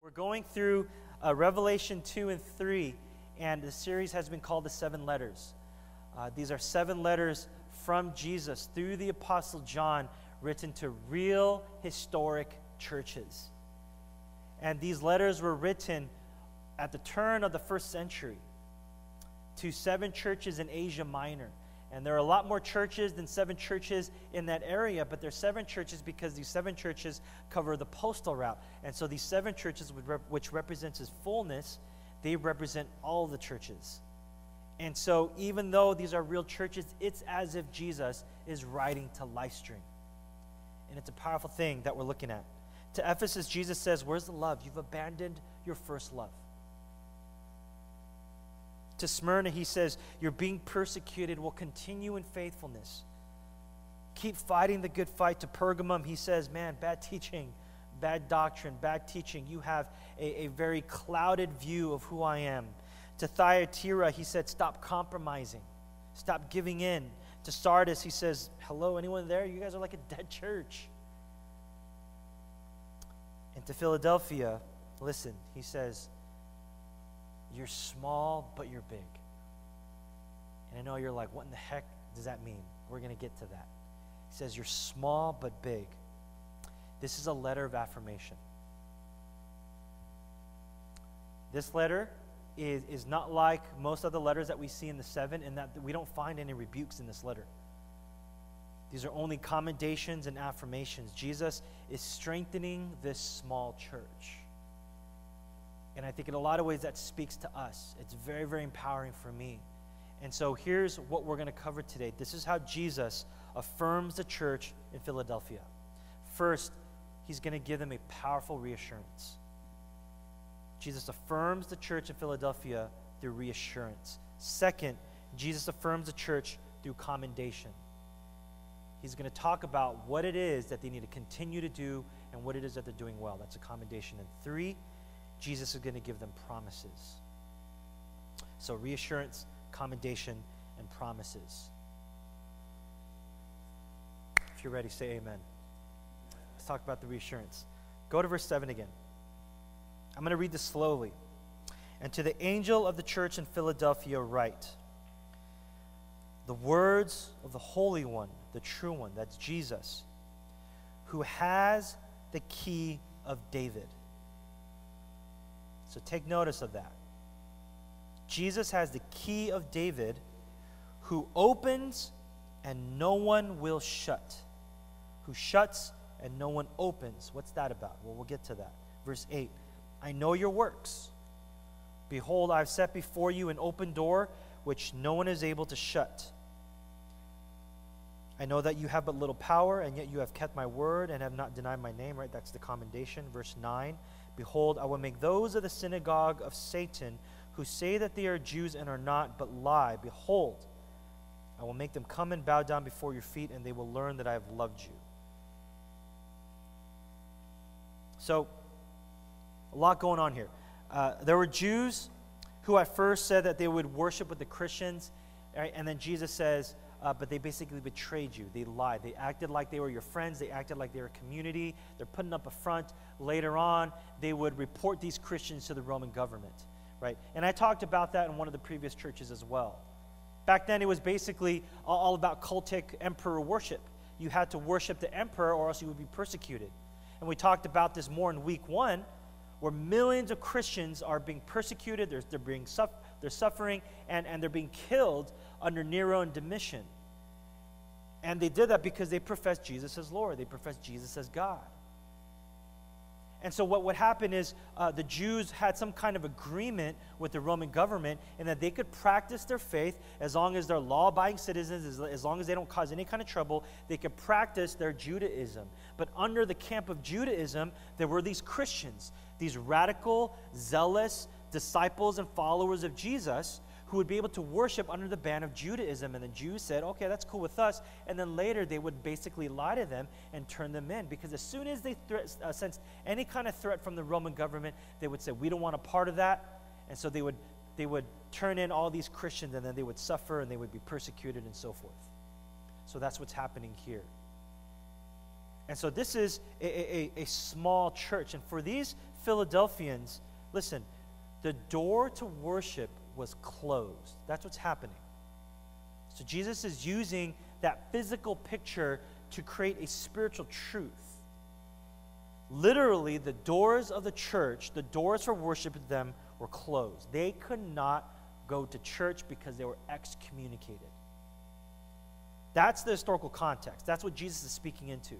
We're going through Revelation 2 and 3, and the series has been called the 7 letters. These are 7 letters from Jesus through the Apostle John, written to real historic churches. And these letters were written at the turn of the 1st century to 7 churches in Asia Minor. And there are a lot more churches than 7 churches in that area, but there's 7 churches because these 7 churches cover the postal route. And so these 7 churches, which represents his fullness, they represent all the churches. And so even though these are real churches, it's as if Jesus is writing to Livestream. And it's a powerful thing that we're looking at. To Ephesus, Jesus says, where's the love? You've abandoned your first love. To Smyrna, he says, you're being persecuted, will continue in faithfulness. Keep fighting the good fight. To Pergamum, he says, man, bad teaching, bad doctrine, bad teaching. You have a very clouded view of who I am. To Thyatira, he said, stop compromising. Stop giving in. To Sardis, he says, hello, anyone there? You guys are like a dead church. And to Philadelphia, listen, he says, you're small, but you're big. And I know you're like, what in the heck does that mean? We're going to get to that. He says, you're small, but big. This is a letter of affirmation. This letter is not like most other letters that we see in the 7, in that we don't find any rebukes in this letter. These are only commendations and affirmations. Jesus is strengthening this small church. And I think in a lot of ways that speaks to us. It's very, very empowering for me. And so here's what we're going to cover today. This is how Jesus affirms the church in Philadelphia. First, he's going to give them a powerful reassurance. Jesus affirms the church in Philadelphia through reassurance. Second, Jesus affirms the church through commendation. He's going to talk about what it is that they need to continue to do and what it is that they're doing well. That's a commendation. And 3, Jesus is going to give them promises. So reassurance, commendation, and promises. If you're ready, say amen. Let's talk about the reassurance. Go to verse 7 again. I'm going to read this slowly. And to the angel of the church in Philadelphia write, the words of the Holy One, the true one, that's Jesus, who has the key of David. So take notice of that. Jesus has the key of David, who opens and no one will shut. Who shuts and no one opens. What's that about? Well, we'll get to that. Verse 8, I know your works. Behold, I've set before you an open door, which no one is able to shut. I know that you have but little power, and yet you have kept my word and have not denied my name. Right? That's the commendation. Verse 9, behold, I will make those of the synagogue of Satan who say that they are Jews and are not, but lie. Behold, I will make them come and bow down before your feet, and they will learn that I have loved you. So, a lot going on here. There were Jews who at first said that they would worship with the Christians, right? And then Jesus says, but they basically betrayed you. They lied. They acted like they were your friends. They acted like they were a community. They're putting up a front. Later on, they would report these Christians to the Roman government, right? And I talked about that in one of the previous churches as well. Back then, it was basically all about cultic emperor worship. You had to worship the emperor or else you would be persecuted. And we talked about this more in week 1, where millions of Christians are being persecuted, they're suffering, and they're being killed under Nero and Domitian. And they did that because they professed Jesus as Lord. They professed Jesus as God. And so what would happen is the Jews had some kind of agreement with the Roman government in that they could practice their faith as long as they're law-abiding citizens, as long as they don't cause any kind of trouble, they could practice their Judaism. But under the camp of Judaism, there were these Christians, these radical, zealous disciples and followers of Jesus who would be able to worship under the ban of Judaism. And the Jews said, okay, that's cool with us. And then later they would basically lie to them and turn them in. Because as soon as they sensed any kind of threat from the Roman government, they would say, we don't want a part of that. And so they would turn in all these Christians, and then they would suffer and they would be persecuted and so forth. So that's what's happening here. And so this is a small church. And for these Philadelphians, listen, the door to worship was closed. That's what's happening. So Jesus is using that physical picture to create a spiritual truth. Literally, the doors of the church, the doors for worship to them were closed. They could not go to church because they were excommunicated. That's the historical context. That's what Jesus is speaking into.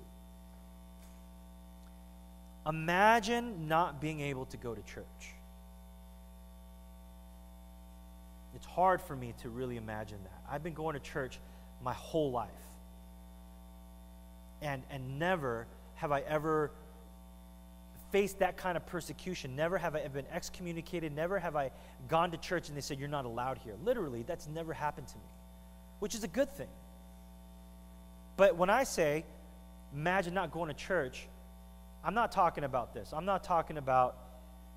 Imagine not being able to go to church. It's hard for me to really imagine that. I've been going to church my whole life. And never have I ever faced that kind of persecution. Never have I been excommunicated. Never have I gone to church and they said, you're not allowed here. Literally, that's never happened to me, which is a good thing. But when I say, imagine not going to church, I'm not talking about this. I'm not talking about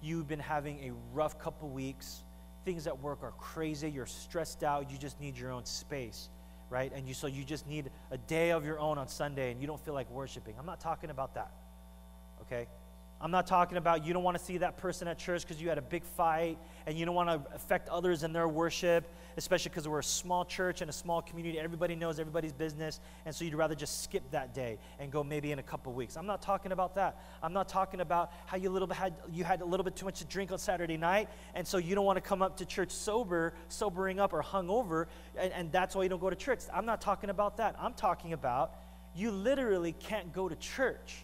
you've been having a rough couple weeks. Things at work are crazy. You're stressed out. You just need your own space, right? And so you just need a day of your own on Sunday and you don't feel like worshiping. I'm not talking about that, okay? I'm not talking about you don't want to see that person at church because you had a big fight and you don't want to affect others in their worship, especially because we're a small church and a small community. Everybody knows everybody's business, and so you'd rather just skip that day and go maybe in a couple weeks. I'm not talking about that. I'm not talking about how you had a little bit too much to drink on Saturday night, and so you don't want to come up to church sobering up or hungover, and that's why you don't go to church. I'm not talking about that. I'm talking about you literally can't go to church.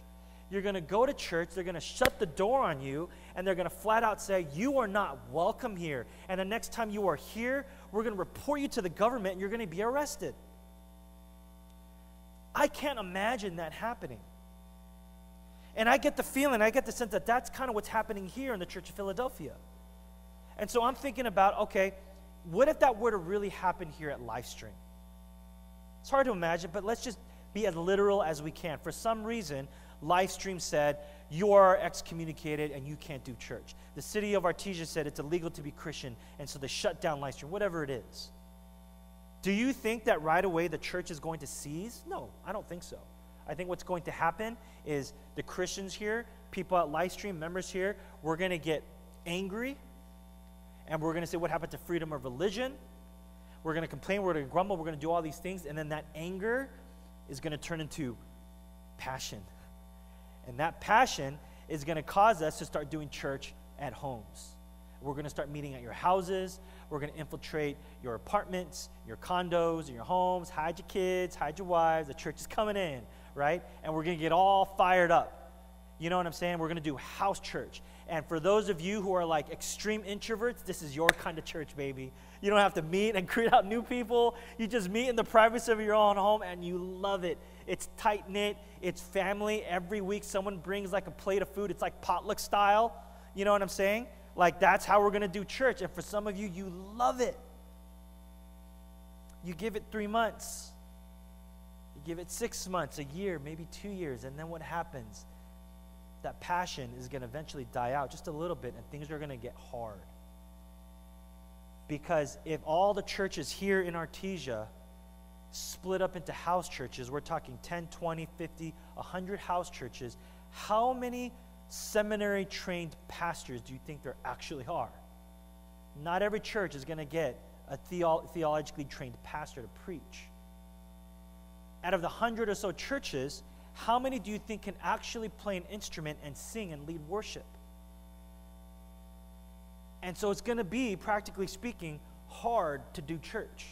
You're going to go to church, they're going to shut the door on you, and they're going to flat out say, you are not welcome here. And the next time you are here, we're going to report you to the government, and you're going to be arrested. I can't imagine that happening. And I get the feeling, I get the sense that that's kind of what's happening here in the Church of Philadelphia. And so I'm thinking about, okay, what if that were to really happen here at Livestream? It's hard to imagine, but let's just be as literal as we can. For some reason, Livestream said, you are excommunicated and you can't do church. The city of Artesia said it's illegal to be Christian, and so they shut down Livestream, whatever it is. Do you think that right away the church is going to cease? No, I don't think so. I think what's going to happen is the Christians here, people at Livestream, members here, we're going to get angry, and we're going to say, what happened to freedom of religion? We're going to complain, we're going to grumble, we're going to do all these things, and then that anger is going to turn into passion. And that passion is going to cause us to start doing church at homes. We're going to start meeting at your houses. We're going to infiltrate your apartments, your condos, and your homes, hide your kids, hide your wives. The church is coming in, right? And we're going to get all fired up. You know what I'm saying? We're going to do house church. And for those of you who are like extreme introverts, this is your kind of church, baby. You don't have to meet and create out new people. You just meet in the privacy of your own home, and you love it. It's tight-knit. It's family. Every week someone brings like a plate of food. It's like potluck style. You know what I'm saying? Like that's how we're going to do church. And for some of you, you love it. You give it 3 months. You give it 6 months, a year, maybe 2 years. And then what happens? That passion is going to eventually die out just a little bit, and things are going to get hard. Because if all the churches here in Artesia split up into house churches, we're talking 10, 20, 50, 100 house churches, how many seminary-trained pastors do you think there actually are? Not every church is going to get a theologically trained pastor to preach. Out of the 100 or so churches, how many do you think can actually play an instrument and sing and lead worship? And so it's going to be, practically speaking, hard to do church.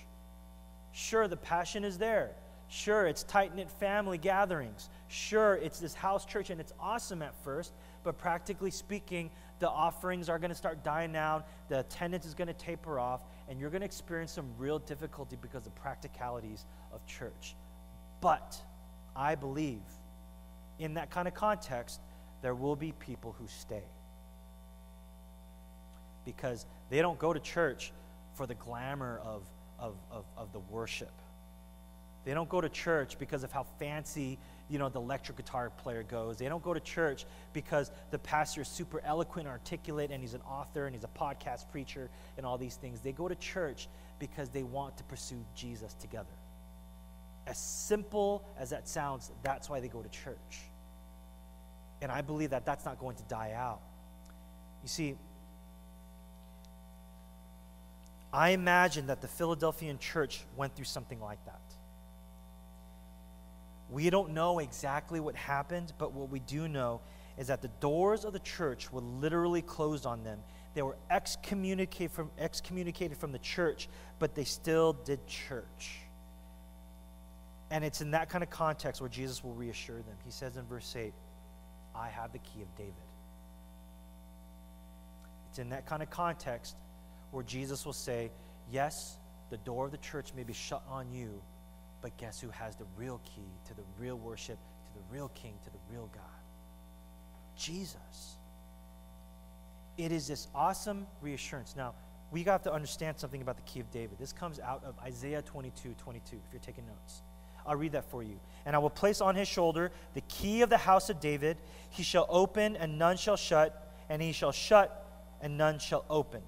Sure, the passion is there. Sure, it's tight-knit family gatherings. Sure, it's this house church, and it's awesome at first, but practically speaking, the offerings are going to start dying down, the attendance is going to taper off, and you're going to experience some real difficulty because of practicalities of church. But I believe in that kind of context, there will be people who stay. Because they don't go to church for the glamour of the worship. They don't go to church because of how fancy, the electric guitar player goes. They don't go to church because the pastor is super eloquent, articulate, and he's an author, and he's a podcast preacher, and all these things. They go to church because they want to pursue Jesus together. As simple as that sounds, that's why they go to church. And I believe that that's not going to die out. You see, I imagine that the Philadelphian church went through something like that. We don't know exactly what happened, but what we do know is that the doors of the church were literally closed on them. They were excommunicated from the church, but they still did church. And it's in that kind of context where Jesus will reassure them. He says in verse 8, I have the key of David. It's in that kind of context where Jesus will say, yes, the door of the church may be shut on you, but guess who has the real key to the real worship, to the real King, to the real God? Jesus. It is this awesome reassurance. Now, we got to understand something about the key of David. This comes out of Isaiah 22:22, if you're taking notes. I'll read that for you. And I will place on his shoulder the key of the house of David. He shall open, and none shall shut, and he shall shut, and none shall open.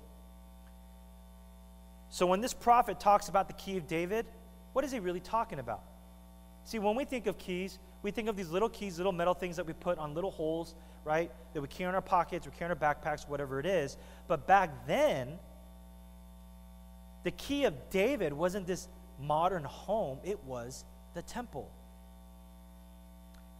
So when this prophet talks about the key of David, what is he really talking about? See, when we think of keys, we think of these little keys, little metal things that we put on little holes, right? That we carry in our pockets, we carry in our backpacks, whatever it is. But back then, the key of David wasn't this modern home, it was the temple.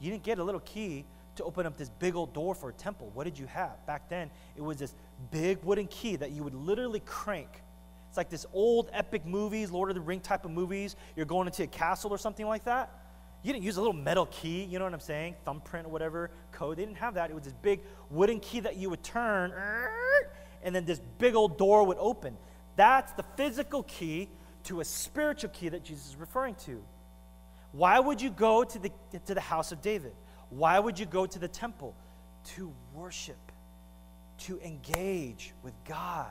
You didn't get a little key to open up this big old door for a temple. What did you have? Back then, it was this big wooden key that you would literally crank. It's like this old epic movies, Lord of the Ring type of movies. You're going into a castle or something like that. You didn't use a little metal key, you know what I'm saying? Thumbprint or whatever, code. They didn't have that. It was this big wooden key that you would turn, and then this big old door would open. That's the physical key to a spiritual key that Jesus is referring to. Why would you go to the house of David? Why would you go to the temple? To worship, to engage with God,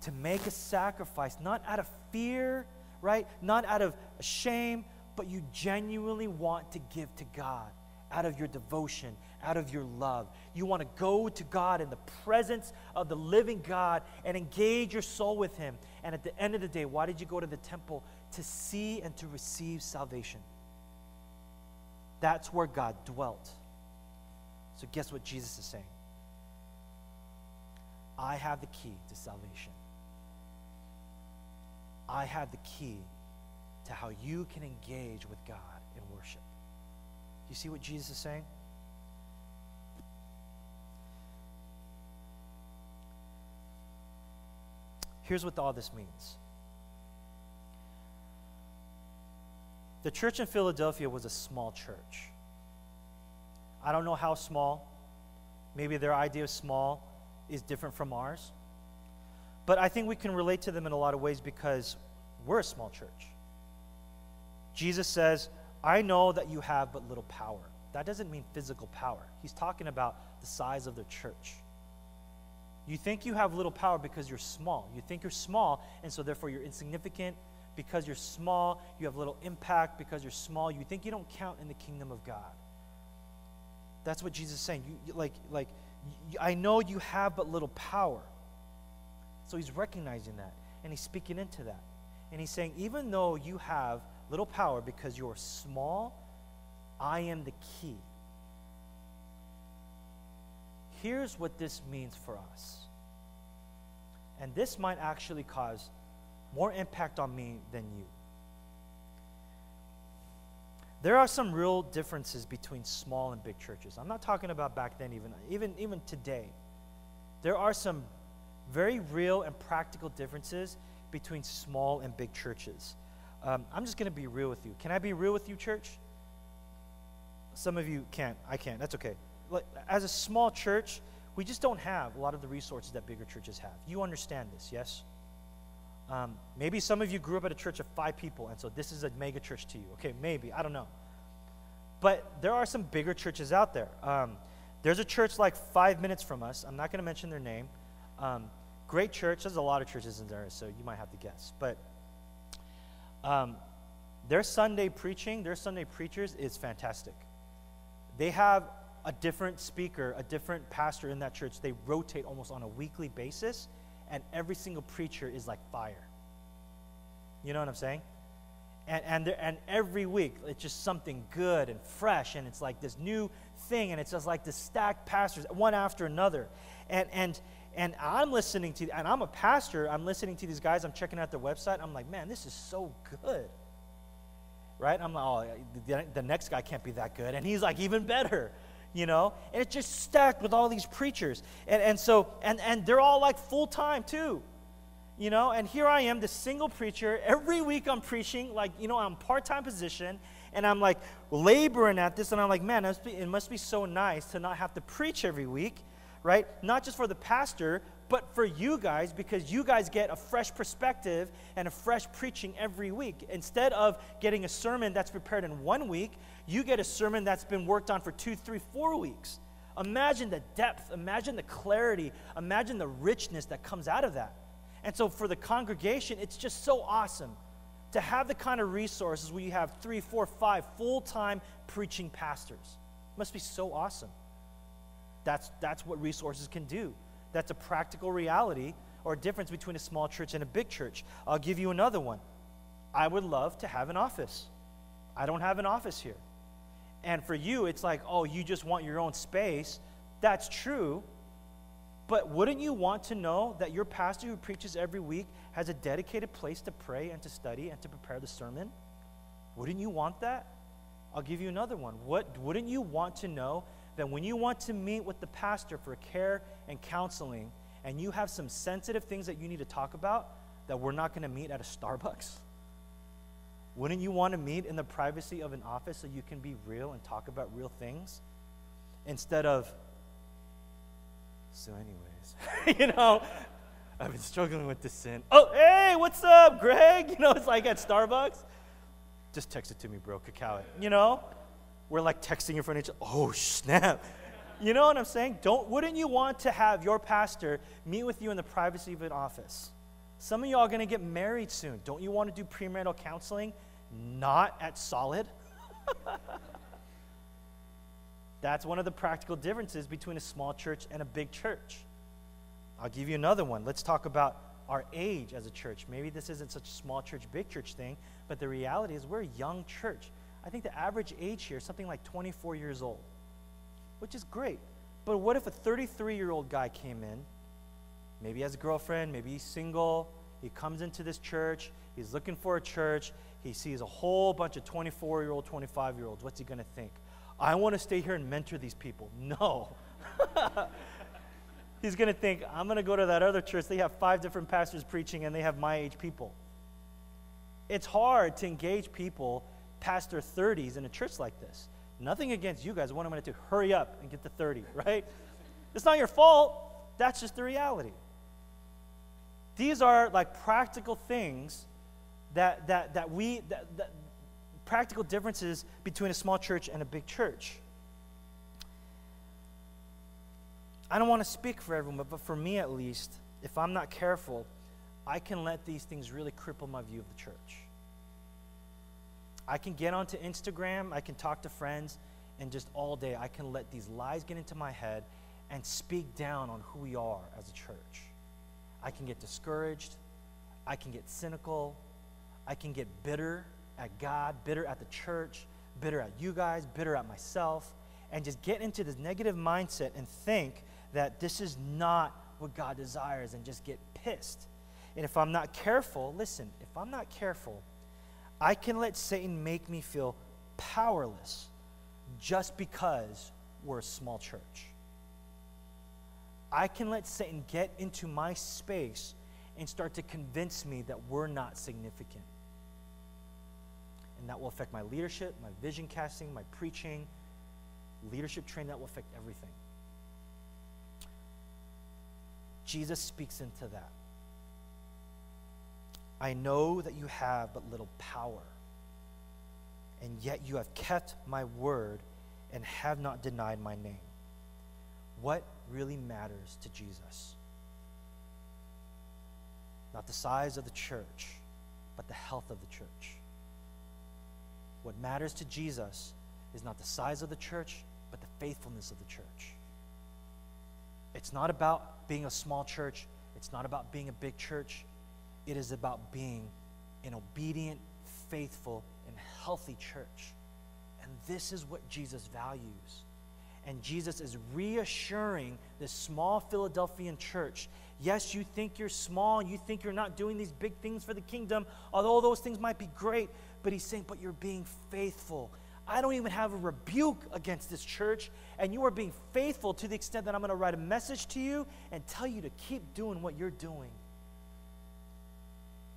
to make a sacrifice, not out of fear, right? Not out of shame, but you genuinely want to give to God out of your devotion, out of your love. You want to go to God in the presence of the living God and engage your soul with Him. And at the end of the day, why did you go to the temple? To see and to receive salvation. That's where God dwelt. So guess what Jesus is saying? I have the key to salvation. I have the key to how you can engage with God in worship. Do you see what Jesus is saying? Here's what all this means. The church in Philadelphia was a small church. I don't know how small. Maybe their idea of small is different from ours. But I think we can relate to them in a lot of ways because we're a small church. Jesus says, I know that you have but little power. That doesn't mean physical power. He's talking about the size of their church. You think you have little power because you're small. You think you're small, and so therefore you're insignificant. Because you're small, you have little impact. Because you're small, you think you don't count in the kingdom of God. That's what Jesus is saying. I know you have but little power. So he's recognizing that, and he's speaking into that. And he's saying, even though you have little power because you're small, I am the key. Here's what this means for us. And this might actually cause more impact on me than you. There are some real differences between small and big churches. I'm not talking about back then, even today. There are some very real and practical differences between small and big churches. I'm just going to be real with you. Can I be real with you, church? Some of you can't. I can't. That's okay. As a small church, we just don't have a lot of the resources that bigger churches have. You understand this, yes? Maybe some of you grew up at a church of 5 people, and so this is a mega church to you. Okay, maybe. I don't know. But there are some bigger churches out there. There's a church like 5 minutes from us. I'm not going to mention their name. Great church. There's a lot of churches in there, so you might have to guess. But their Sunday preaching, their Sunday preachers is fantastic. They have a different speaker, a different pastor in that church. They rotate almost on a weekly basis, and every single preacher is like fire. You know what I'm saying? And every week, it's just something good and fresh, and it's like this new thing, and it's just like the stacked pastors, one after another. And And I'm listening to, and I'm a pastor, I'm listening to these guys, I'm checking out their website, I'm like, man, this is so good. Right? I'm like, oh, the next guy can't be that good. And he's like, even better, you know? And it's just stacked with all these preachers. And so they're all like full-time too, you know? And here I am, this single preacher. Every week I'm preaching, like, you know, I'm part-time position. And I'm like laboring at this. And I'm like, man, it must be so nice to not have to preach every week, right? Not just for the pastor, but for you guys, because you guys get a fresh perspective and a fresh preaching every week. Instead of getting a sermon that's prepared in 1 week, you get a sermon that's been worked on for 2, 3, 4 weeks. Imagine the depth, imagine the clarity, imagine the richness that comes out of that. And so for the congregation, it's just so awesome to have the kind of resources where you have 3, 4, 5 full-time preaching pastors. It must be so awesome. That's what resources can do. That's a practical reality or a difference between a small church and a big church. I'll give you another one. I would love to have an office. I don't have an office here. And for you, it's like, oh, you just want your own space. That's true. But wouldn't you want to know that your pastor who preaches every week has a dedicated place to pray and to study and to prepare the sermon? Wouldn't you want that? I'll give you another one. Wouldn't you want to know that when you want to meet with the pastor for care and counseling, and you have some sensitive things that you need to talk about, that we're not going to meet at a Starbucks? Wouldn't you want to meet in the privacy of an office so you can be real and talk about real things? Instead of, so anyways, you know, I've been struggling with this sin. Oh, hey, what's up, Greg? You know, it's like at Starbucks. Just text it to me, bro, cacao it. You know? We're like texting in front of each other. Oh, snap. You know what I'm saying? Wouldn't you want to have your pastor meet with you in the privacy of an office? Some of y'all are going to get married soon. Don't you want to do premarital counseling? Not at Solid. That's one of the practical differences between a small church and a big church. I'll give you another one. Let's talk about our age as a church. Maybe this isn't such a small church, big church thing, but the reality is we're a young church. I think the average age here is something like 24 years old, which is great. But what if a 33-year-old guy came in, maybe he has a girlfriend, maybe he's single, he comes into this church, he's looking for a church, he sees a whole bunch of 24-year-old, 25-year-olds. What's he going to think? I want to stay here and mentor these people. No. He's going to think, I'm going to go to that other church. They have 5 different pastors preaching, and they have my age people. It's hard to engage people past their 30s in a church like this. Nothing against you guys. I want them to hurry up and get to 30, right? It's not your fault. That's just the reality. These are like practical things that practical differences between a small church and a big church. I don't want to speak for everyone, but for me at least, if I'm not careful, I can let these things really cripple my view of the church. I can get onto Instagram, I can talk to friends, and just all day I can let these lies get into my head and speak down on who we are as a church. I can get discouraged, I can get cynical, I can get bitter at God, bitter at the church, bitter at you guys, bitter at myself, and just get into this negative mindset and think that this is not what God desires and just get pissed. And if I'm not careful, listen, if I'm not careful, I can let Satan make me feel powerless just because we're a small church. I can let Satan get into my space and start to convince me that we're not significant. And that will affect my leadership, my vision casting, my preaching, leadership training. That will affect everything. Jesus speaks into that. I know that you have but little power, and yet you have kept my word and have not denied my name. What really matters to Jesus? Not the size of the church, but the health of the church. What matters to Jesus is not the size of the church, but the faithfulness of the church. It's not about being a small church. It's not about being a big church. It is about being an obedient, faithful, and healthy church. And this is what Jesus values. And Jesus is reassuring this small Philadelphian church. Yes, you think you're small, you think you're not doing these big things for the kingdom, although those things might be great, but he's saying, but you're being faithful. I don't even have a rebuke against this church, and you are being faithful to the extent that I'm going to write a message to you and tell you to keep doing what you're doing.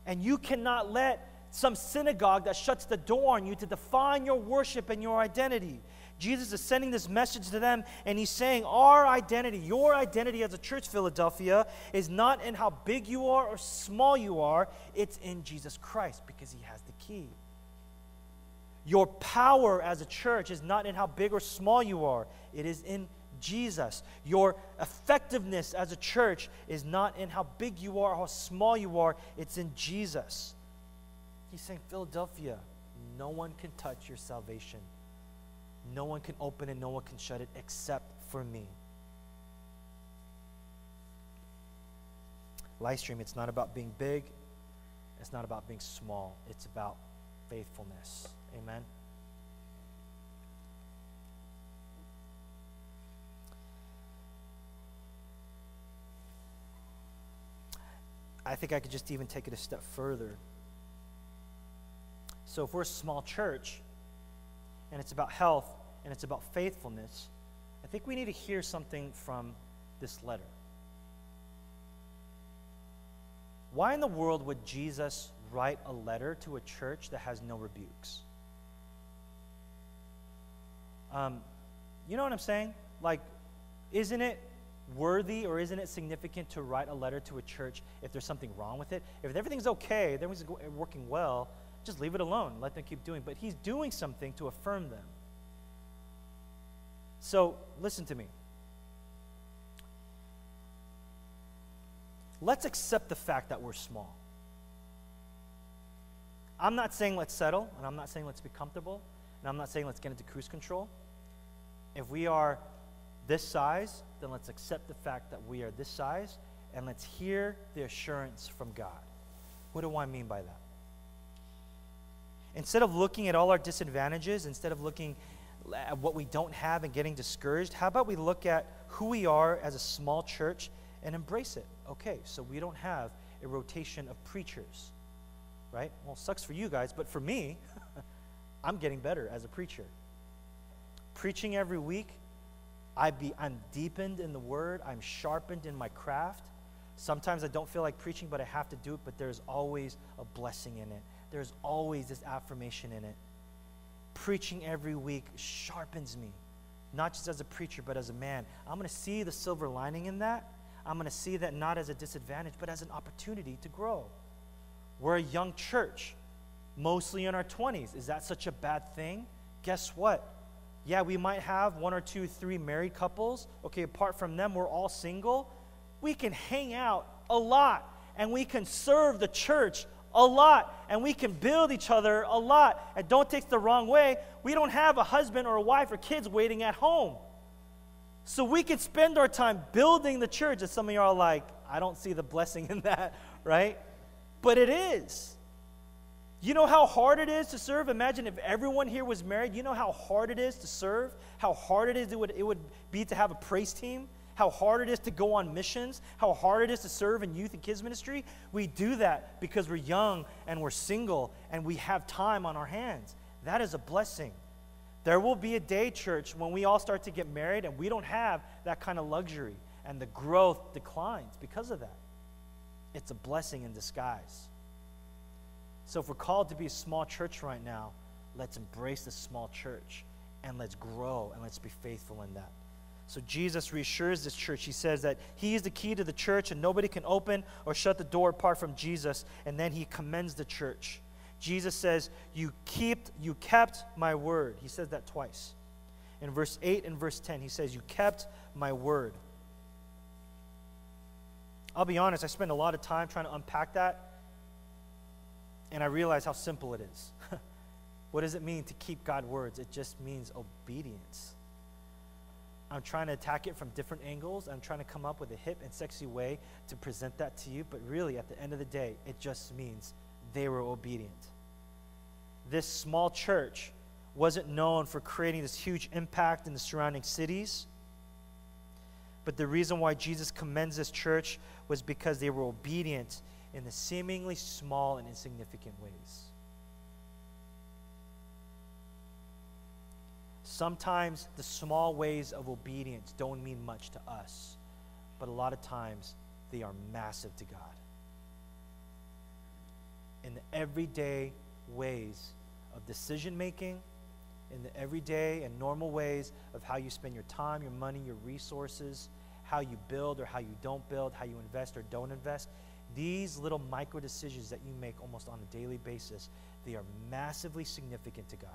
And you cannot let some synagogue that shuts the door on you to define your worship and your identity. Jesus is sending this message to them, and he's saying our identity, your identity as a church, Philadelphia, is not in how big you are or small you are. It's in Jesus Christ, because he has the key. Your power as a church is not in how big or small you are. It is in Jesus. Your effectiveness as a church is not in how big you are or how small you are. It's in Jesus. He's saying, Philadelphia, no one can touch your salvation. No one can open it, no one can shut it except for me. Livestream, it's not about being big. It's not about being small. It's about faithfulness. Amen. I think I could just even take it a step further. So if we're a small church, and it's about health, and it's about faithfulness, I think we need to hear something from this letter. Why in the world would Jesus write a letter to a church that has no rebukes? You know what I'm saying? Like, isn't it worthy or isn't it significant to write a letter to a church if there's something wrong with it? If everything's okay, everything's working well, just leave it alone. Let them keep doing. But he's doing something to affirm them. So, listen to me. Let's accept the fact that we're small. I'm not saying let's settle, and I'm not saying let's be comfortable, and I'm not saying let's get into cruise control. If we are this size, then let's accept the fact that we are this size, and let's hear the assurance from God. What do I mean by that? Instead of looking at all our disadvantages, instead of looking at what we don't have and getting discouraged, how about we look at who we are as a small church and embrace it? Okay, so we don't have a rotation of preachers, right? Well, sucks for you guys, but for me, I'm getting better as a preacher. Preaching every week, I'm deepened in the word, I'm sharpened in my craft. Sometimes I don't feel like preaching, but I have to do it, but there's always a blessing in it. There's always this affirmation in it. Preaching every week sharpens me, not just as a preacher, but as a man. I'm going to see the silver lining in that. I'm going to see that not as a disadvantage, but as an opportunity to grow. We're a young church, mostly in our 20s. Is that such a bad thing? Guess what? Yeah, we might have 1 or 2, 3 married couples. Okay, apart from them, we're all single. We can hang out a lot, and we can serve the church a lot, and we can build each other a lot. And don't take it the wrong way, we don't have a husband or a wife or kids waiting at home. So we can spend our time building the church. And some of y'all are like, I don't see the blessing in that, right? But it is. You know how hard it is to serve? Imagine if everyone here was married. You know how hard it is to serve? How hard it would be to have a praise team? How hard it is to go on missions? How hard it is to serve in youth and kids ministry? We do that because we're young and we're single and we have time on our hands. That is a blessing. There will be a day, church, when we all start to get married and we don't have that kind of luxury and the growth declines because of that. It's a blessing in disguise. So if we're called to be a small church right now, let's embrace the small church and let's grow and let's be faithful in that. So Jesus reassures this church. He says that he is the key to the church and nobody can open or shut the door apart from Jesus. And then he commends the church. Jesus says, you kept my word. He says that twice. In verse 8 and verse 10, he says, you kept my word. I'll be honest, I spend a lot of time trying to unpack that. And I realize how simple it is. What does it mean to keep God's words? It just means obedience. I'm trying to attack it from different angles. I'm trying to come up with a hip and sexy way to present that to you. But really, at the end of the day, it just means they were obedient. This small church wasn't known for creating this huge impact in the surrounding cities. But the reason why Jesus commends this church was because they were obedient in the seemingly small and insignificant ways. Sometimes the small ways of obedience don't mean much to us, but a lot of times they are massive to God. In the everyday ways of decision making, in the everyday and normal ways of how you spend your time, your money, your resources, how you build or how you don't build, how you invest or don't invest, these little micro decisions that you make almost on a daily basis, they are massively significant to God.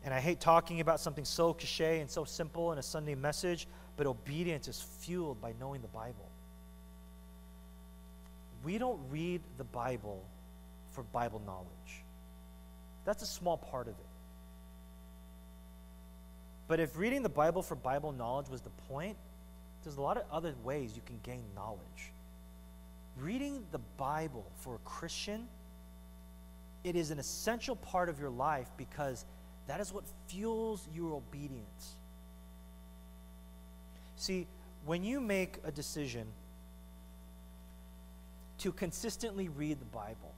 And I hate talking about something so cliche and so simple in a Sunday message, but obedience is fueled by knowing the Bible. We don't read the Bible for Bible knowledge. That's a small part of it. But if reading the Bible for Bible knowledge was the point, there's a lot of other ways you can gain knowledge. Reading the Bible for a Christian, it is an essential part of your life because that is what fuels your obedience. See, when you make a decision to consistently read the Bible,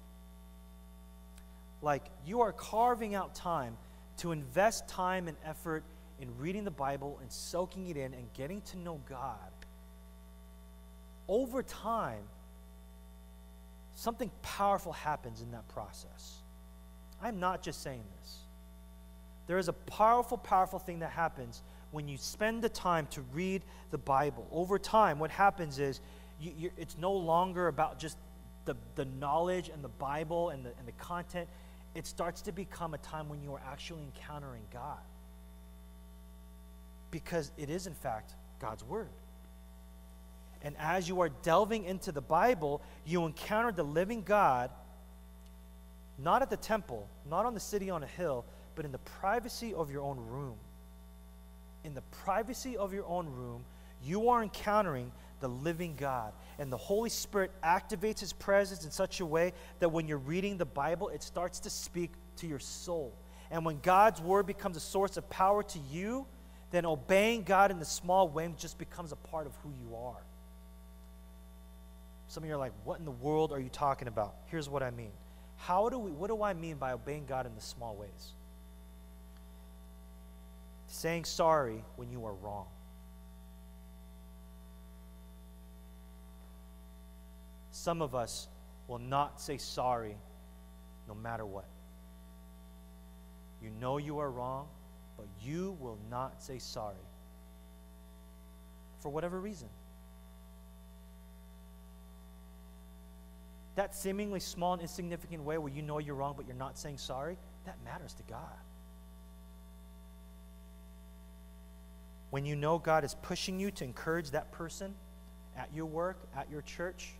like you are carving out time to invest time and effort in reading the Bible and soaking it in and getting to know God, over time, something powerful happens in that process. I'm not just saying this. There is a powerful, powerful thing that happens when you spend the time to read the Bible. Over time, what happens is it's no longer about just the knowledge and the Bible and the content. It starts to become a time when you are actually encountering God. Because it is, in fact, God's Word. And as you are delving into the Bible, you encounter the living God, not at the temple, not on the city on a hill, but in the privacy of your own room. In the privacy of your own room, you are encountering the living God. And the Holy Spirit activates His presence in such a way that when you're reading the Bible, it starts to speak to your soul. And when God's Word becomes a source of power to you, then obeying God in the small way just becomes a part of who you are. Some of you are like, what in the world are you talking about? Here's what I mean. What do I mean by obeying God in the small ways? Saying sorry when you are wrong. Some of us will not say sorry no matter what. You know you are wrong, but you will not say sorry for whatever reason. That seemingly small and insignificant way where you know you're wrong but you're not saying sorry, that matters to God. When you know God is pushing you to encourage that person at your work, at your church,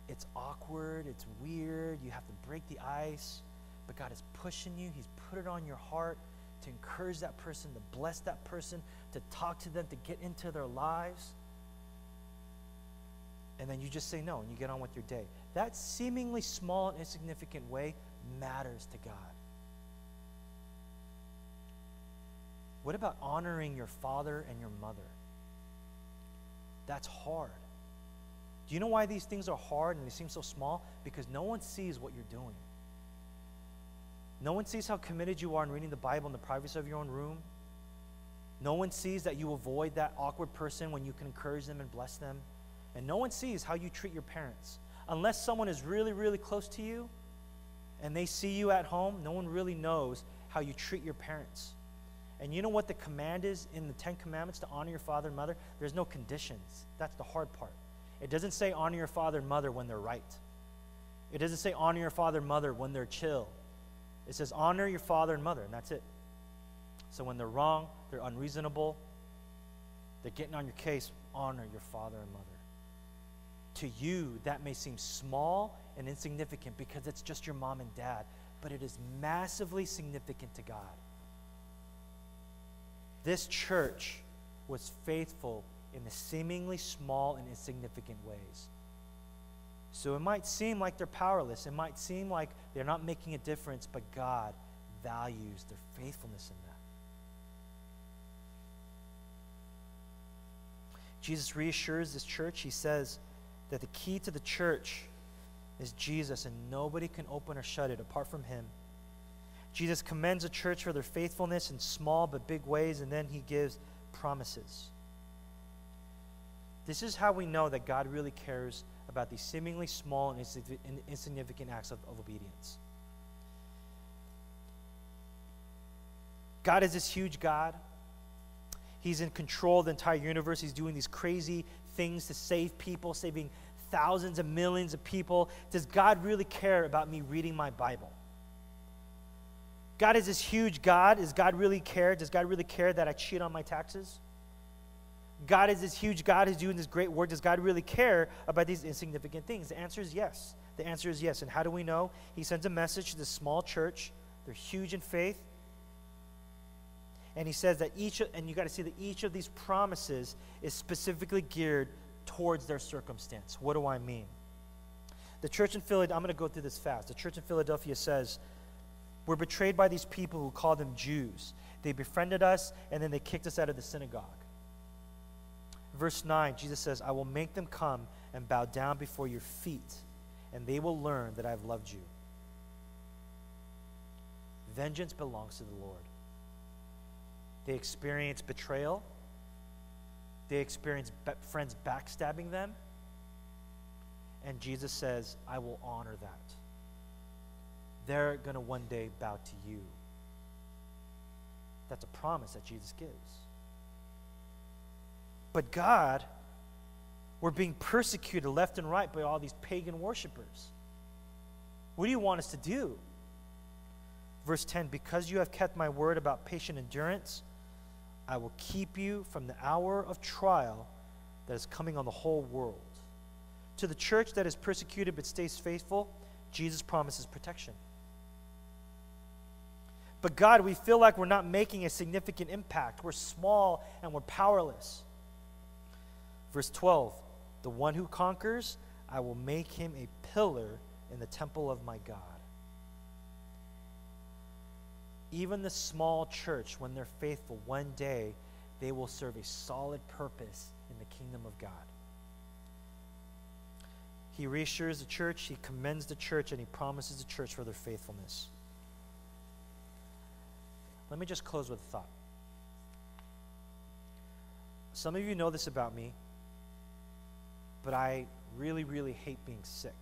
it's awkward, it's weird, you have to break the ice, but God is pushing you. He's put it on your heart to encourage that person, to bless that person, to talk to them, to get into their lives. And then you just say no and you get on with your day. That seemingly small and insignificant way matters to God. What about honoring your father and your mother? That's hard. Do you know why these things are hard and they seem so small? Because no one sees what you're doing. No one sees how committed you are in reading the Bible in the privacy of your own room. No one sees that you avoid that awkward person when you can encourage them and bless them. And no one sees how you treat your parents. Unless someone is really, really close to you and they see you at home, no one really knows how you treat your parents. And you know what the command is in the 10 Commandments to honor your father and mother? There's no conditions. That's the hard part. It doesn't say honor your father and mother when they're right. It doesn't say honor your father and mother when they're chill. It says honor your father and mother, and that's it. So when they're wrong, they're unreasonable, they're getting on your case, honor your father and mother. To you, that may seem small and insignificant because it's just your mom and dad, but it is massively significant to God. This church was faithful in the seemingly small and insignificant ways. So it might seem like they're powerless. It might seem like they're not making a difference, but God values their faithfulness in that. Jesus reassures this church. He says that the key to the church is Jesus, and nobody can open or shut it apart from him. Jesus commends the church for their faithfulness in small but big ways, and then he gives promises. This is how we know that God really cares about these seemingly small and insignificant acts of obedience. God is this huge God. He's in control of the entire universe. He's doing these crazy things to save people, saving thousands and millions of people. Does God really care about me reading my Bible? God is this huge God. Does God really care? Does God really care that I cheat on my taxes? God is this huge God who's doing this great work. Does God really care about these insignificant things? The answer is yes. The answer is yes. And how do we know? He sends a message to this small church. They're huge in faith. And he says that and you got to see that each of these promises is specifically geared towards their circumstance. What do I mean? The church in Philadelphia, I'm going to go through this fast. The church in Philadelphia says, we're betrayed by these people who call them Jews. They befriended us, and then they kicked us out of the synagogue. Verse 9, Jesus says, I will make them come and bow down before your feet, and they will learn that I've loved you. Vengeance belongs to the Lord. They experience betrayal. They experience friends backstabbing them. And Jesus says, I will honor that. They're going to one day bow to you. That's a promise that Jesus gives. But God, we're being persecuted left and right by all these pagan worshipers. What do you want us to do? Verse 10, because you have kept my word about patient endurance, I will keep you from the hour of trial that is coming on the whole world. To the church that is persecuted but stays faithful, Jesus promises protection. But God, we feel like we're not making a significant impact. We're small and we're powerless. Verse 12, the one who conquers, I will make him a pillar in the temple of my God. Even the small church, when they're faithful, one day they will serve a solid purpose in the kingdom of God. He reassures the church, he commends the church, and he promises the church for their faithfulness. Let me just close with a thought. Some of you know this about me, but I really, really hate being sick.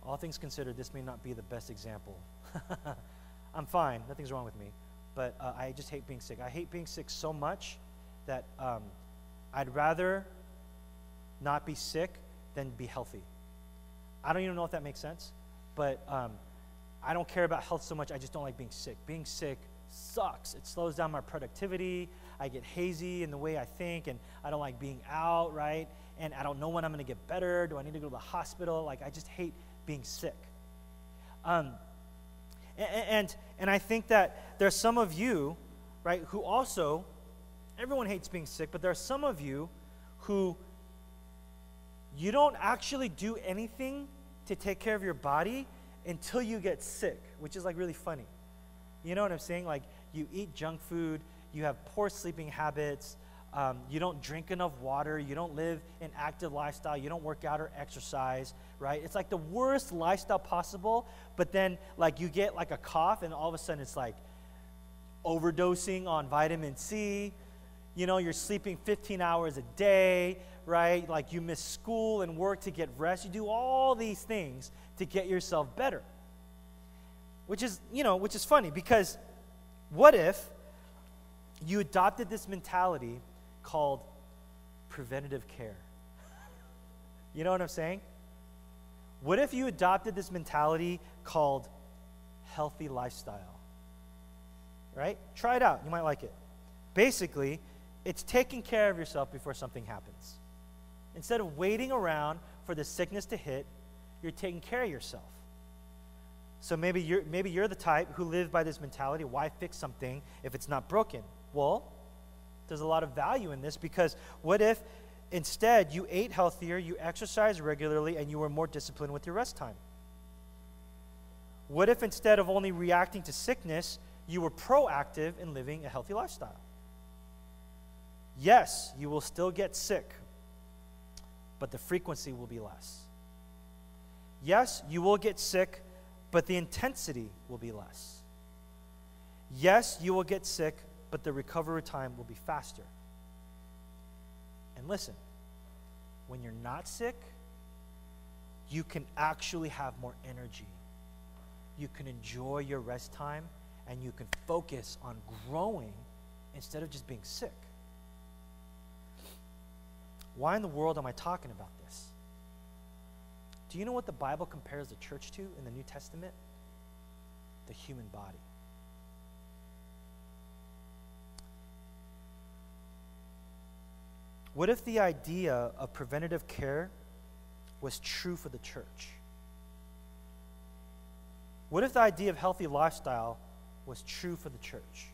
All things considered, this may not be the best example. I'm fine. Nothing's wrong with me. But I just hate being sick. I hate being sick so much that I'd rather not be sick than be healthy. I don't even know if that makes sense. But I don't care about health so much. I just don't like being sick. Being sick sucks. It slows down my productivity. I get hazy in the way I think, and I don't like being out, right? And I don't know when I'm going to get better. Do I need to go to the hospital? Like, I just hate being sick. And I think that there's some of you, right, who also, everyone hates being sick, but there are some of you who you don't actually do anything to take care of your body until you get sick, which is like really funny. You know what I'm saying? Like, you eat junk food, you have poor sleeping habits, you don't drink enough water, you don't live an active lifestyle, you don't work out or exercise, right? It's like the worst lifestyle possible, but then like you get like a cough and all of a sudden it's like overdosing on vitamin C, you know, you're sleeping 15 hours a day, right? Like you miss school and work to get rest. You do all these things to get yourself better, which is funny because what if you adopted this mentality called preventative care? You know what I'm saying? What if you adopted this mentality called healthy lifestyle? Right? Try it out. You might like it. Basically, it's taking care of yourself before something happens. Instead of waiting around for the sickness to hit, you're taking care of yourself. So maybe you're the type who lives by this mentality, why fix something if it's not broken? Well, there's a lot of value in this because what if instead you ate healthier, you exercised regularly, and you were more disciplined with your rest time? What if instead of only reacting to sickness, you were proactive in living a healthy lifestyle? Yes, you will still get sick, but the frequency will be less. Yes, you will get sick, but the intensity will be less. Yes, you will get sick, but the recovery time will be faster. And listen, when you're not sick, you can actually have more energy. You can enjoy your rest time, and you can focus on growing instead of just being sick. Why in the world am I talking about this? Do you know what the Bible compares the church to in the New Testament? The human body. What if the idea of preventative care was true for the church? What if the idea of healthy lifestyle was true for the church?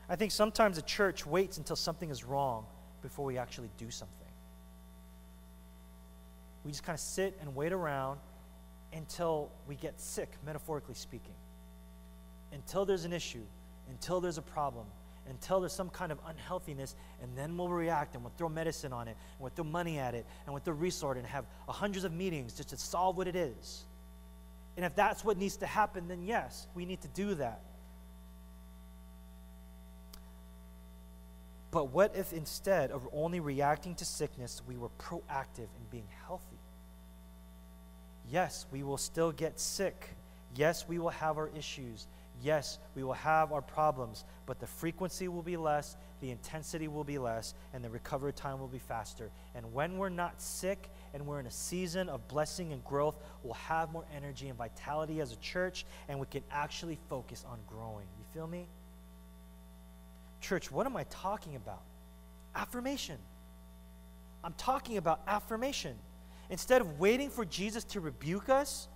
I think sometimes the church waits until something is wrong before we actually do something. We just kind of sit and wait around until we get sick, metaphorically speaking. Until there's an issue, until there's a problem, until there's some kind of unhealthiness, and then we'll react and we'll throw medicine on it, and we'll throw money at it, and we'll throw resource and have hundreds of meetings just to solve what it is. And if that's what needs to happen, then yes, we need to do that. But what if instead of only reacting to sickness, we were proactive in being healthy? Yes, we will still get sick. Yes, we will have our issues. Yes, we will have our problems, but the frequency will be less, the intensity will be less, and the recovery time will be faster. And when we're not sick and we're in a season of blessing and growth, we'll have more energy and vitality as a church, and we can actually focus on growing. You feel me? Church, what am I talking about? Affirmation. I'm talking about affirmation. Instead of waiting for Jesus to rebuke us,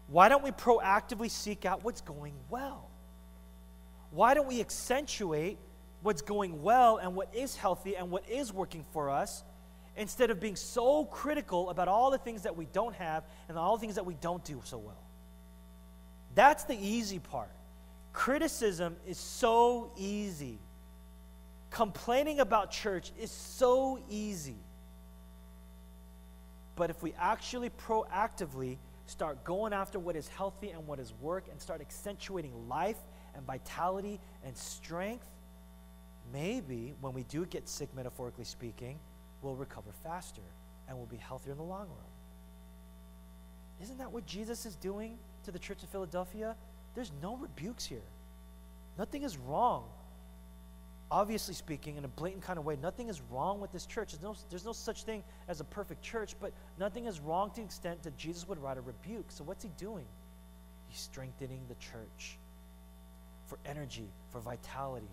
why don't we proactively seek out what's going well? Why don't we accentuate what's going well and what is healthy and what is working for us instead of being so critical about all the things that we don't have and all the things that we don't do so well? That's the easy part. Criticism is so easy. Complaining about church is so easy. But if we actually proactively start going after what is healthy and what is work and start accentuating life and vitality and strength, maybe when we do get sick, metaphorically speaking, we'll recover faster and we'll be healthier in the long run. Isn't that what Jesus is doing to the church of Philadelphia? There's no rebukes here. Nothing is wrong. Obviously speaking, in a blatant kind of way, nothing is wrong with this church. There's no such thing as a perfect church, but nothing is wrong to the extent that Jesus would write a rebuke. So what's he doing? He's strengthening the church for energy, for vitality,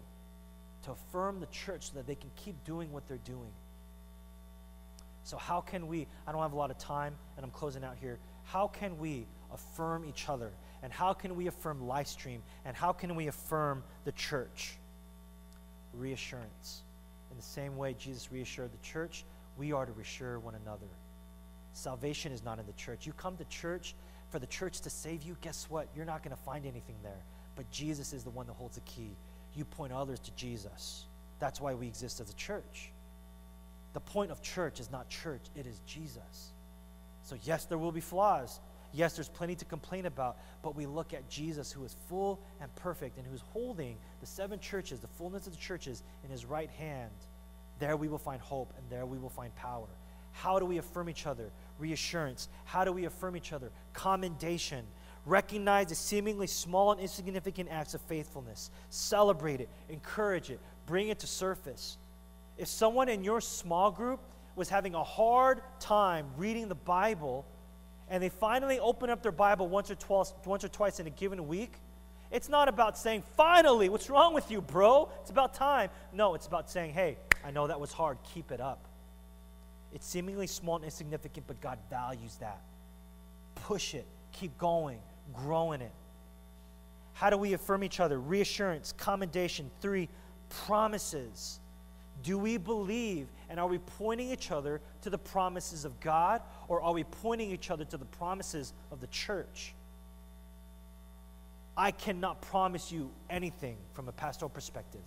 to affirm the church so that they can keep doing what they're doing. So how can we, I don't have a lot of time, and I'm closing out here, how can we affirm each other? And how can we affirm Livestream? And how can we affirm the church? Reassurance. In the same way Jesus reassured the church, we are to reassure one another. Salvation is not in the church. You come to church for the church to save you, guess what? You're not going to find anything there. But Jesus is the one that holds the key. You point others to Jesus. That's why we exist as a church. The point of church is not church, it is Jesus. So yes, there will be flaws. Yes, there's plenty to complain about, but we look at Jesus, who is full and perfect and who's holding the 7 churches, the fullness of the churches, in his right hand. There we will find hope, and there we will find power. How do we affirm each other? Reassurance. How do we affirm each other? Commendation. Recognize the seemingly small and insignificant acts of faithfulness. Celebrate it. Encourage it. Bring it to surface. If someone in your small group was having a hard time reading the Bible, and they finally open up their Bible once or twice in a given week, it's not about saying, finally, what's wrong with you, bro? It's about time. No, it's about saying, hey, I know that was hard. Keep it up. It's seemingly small and insignificant, but God values that. Push it. Keep going. Grow in it. How do we affirm each other? Reassurance, commendation. 3, promises. Do we believe, and are we pointing each other to the promises of God, or are we pointing each other to the promises of the church? I cannot promise you anything from a pastoral perspective.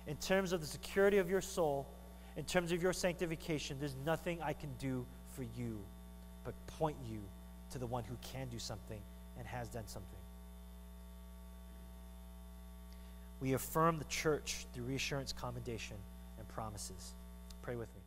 In terms of the security of your soul, in terms of your sanctification, there's nothing I can do for you but point you to the one who can do something and has done something. We affirm the church through reassurance, commendation, and promises. Pray with me.